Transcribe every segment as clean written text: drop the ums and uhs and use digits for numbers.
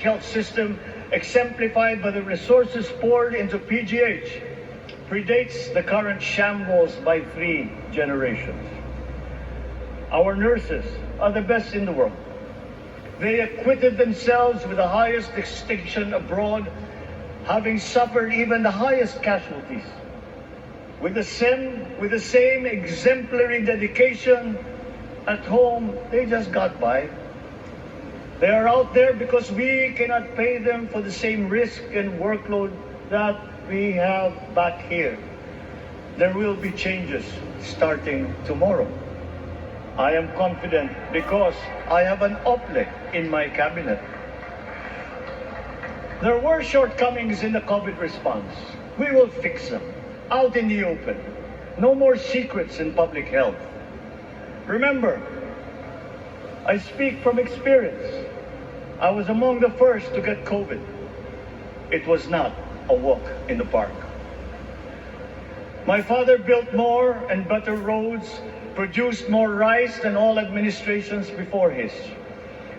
health system exemplified by the resources poured into PGH predates the current shambles by 3 generations. Our nurses are the best in the world. They acquitted themselves with the highest distinction abroad, having suffered even the highest casualties. With the same exemplary dedication at home, they just got by. They are out there because we cannot pay them for the same risk and workload that we have back here. There will be changes starting tomorrow. I am confident because I have an OPLE in my cabinet. There were shortcomings in the COVID response. We will fix them out in the open. No more secrets in public health. Remember, I speak from experience. I was among the first to get COVID. It was not a walk in the park. My father built more and better roads, produced more rice than all administrations before his.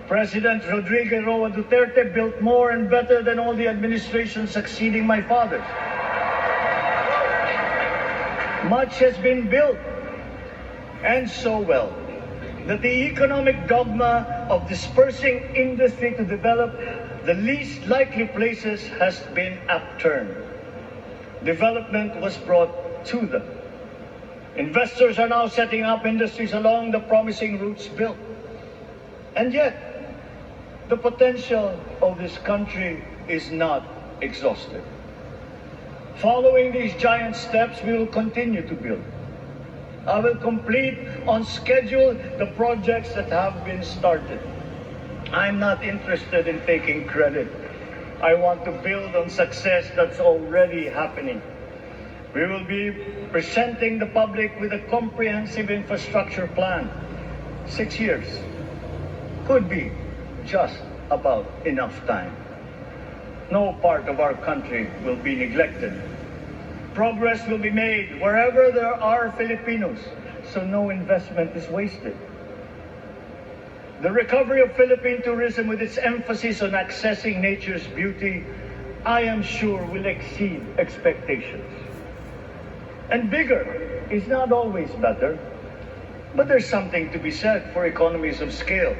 President Rodrigo Roa Duterte built more and better than all the administrations succeeding my father's. Much has been built, and so well, that the economic dogma of dispersing industry to develop the least likely places has been upturned. Development was brought to them. Investors are now setting up industries along the promising routes built. And yet, the potential of this country is not exhausted. Following these giant steps, we will continue to build. I will complete on schedule the projects that have been started. I'm not interested in taking credit. I want to build on success that's already happening. We will be presenting the public with a comprehensive infrastructure plan. 6 years could be just about enough time. No part of our country will be neglected. Progress will be made wherever there are Filipinos, so no investment is wasted. The recovery of Philippine tourism, with its emphasis on accessing nature's beauty, I am sure will exceed expectations. And bigger is not always better, but there's something to be said for economies of scale.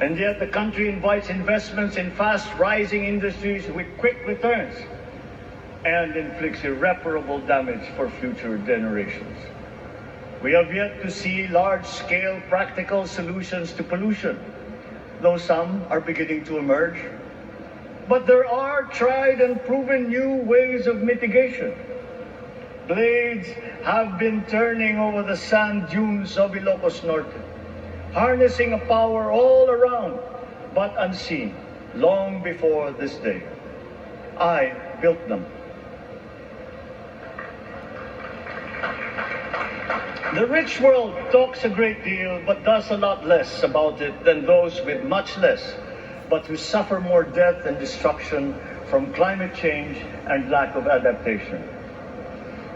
And yet the country invites investments in fast-rising industries with quick returns and inflicts irreparable damage for future generations. We have yet to see large-scale practical solutions to pollution, though some are beginning to emerge. But there are tried and proven new ways of mitigation. Blades have been turning over the sand dunes of Ilocos Norte, harnessing a power all around, but unseen, long before this day. I built them. The rich world talks a great deal, but does a lot less about it than those with much less, but who suffer more death and destruction from climate change and lack of adaptation.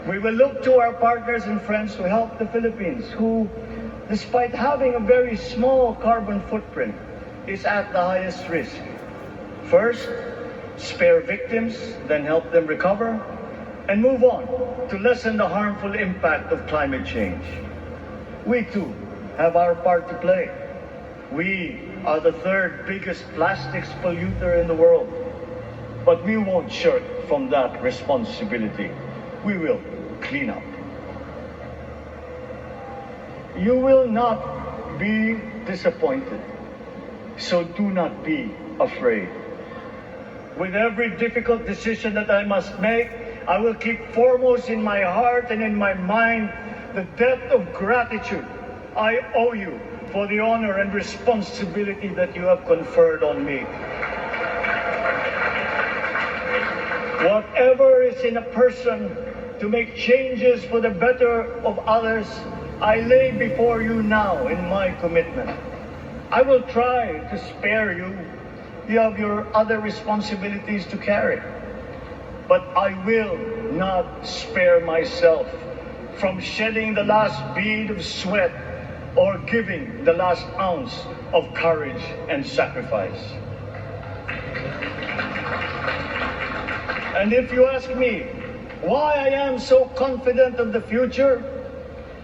We will look to our partners and friends to help the Philippines, who, despite having a very small carbon footprint, is at the highest risk. First, spare victims, then help them recover, and move on to lessen the harmful impact of climate change. We too have our part to play. We are the third biggest plastics polluter in the world, but we won't shirk from that responsibility. We will clean up. You will not be disappointed, so do not be afraid. With every difficult decision that I must make, I will keep foremost in my heart and in my mind the debt of gratitude I owe you for the honor and responsibility that you have conferred on me. Whatever is in a person to make changes for the better of others, I lay before you now in my commitment. I will try to spare you. You have your other responsibilities to carry. But I will not spare myself from shedding the last bead of sweat or giving the last ounce of courage and sacrifice. And if you ask me why I am so confident of the future,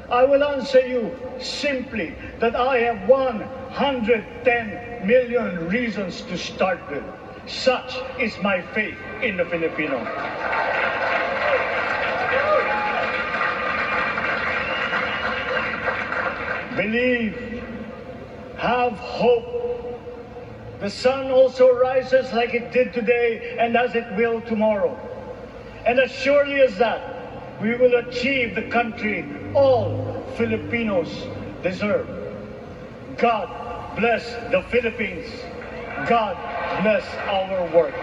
I will answer you simply that I have 110 million reasons to start with. Such is my faith in the Filipino. Believe, have hope. The sun also rises like it did today and as it will tomorrow. And as surely as that, we will achieve the country all Filipinos deserve. God bless the Philippines. God bless our work.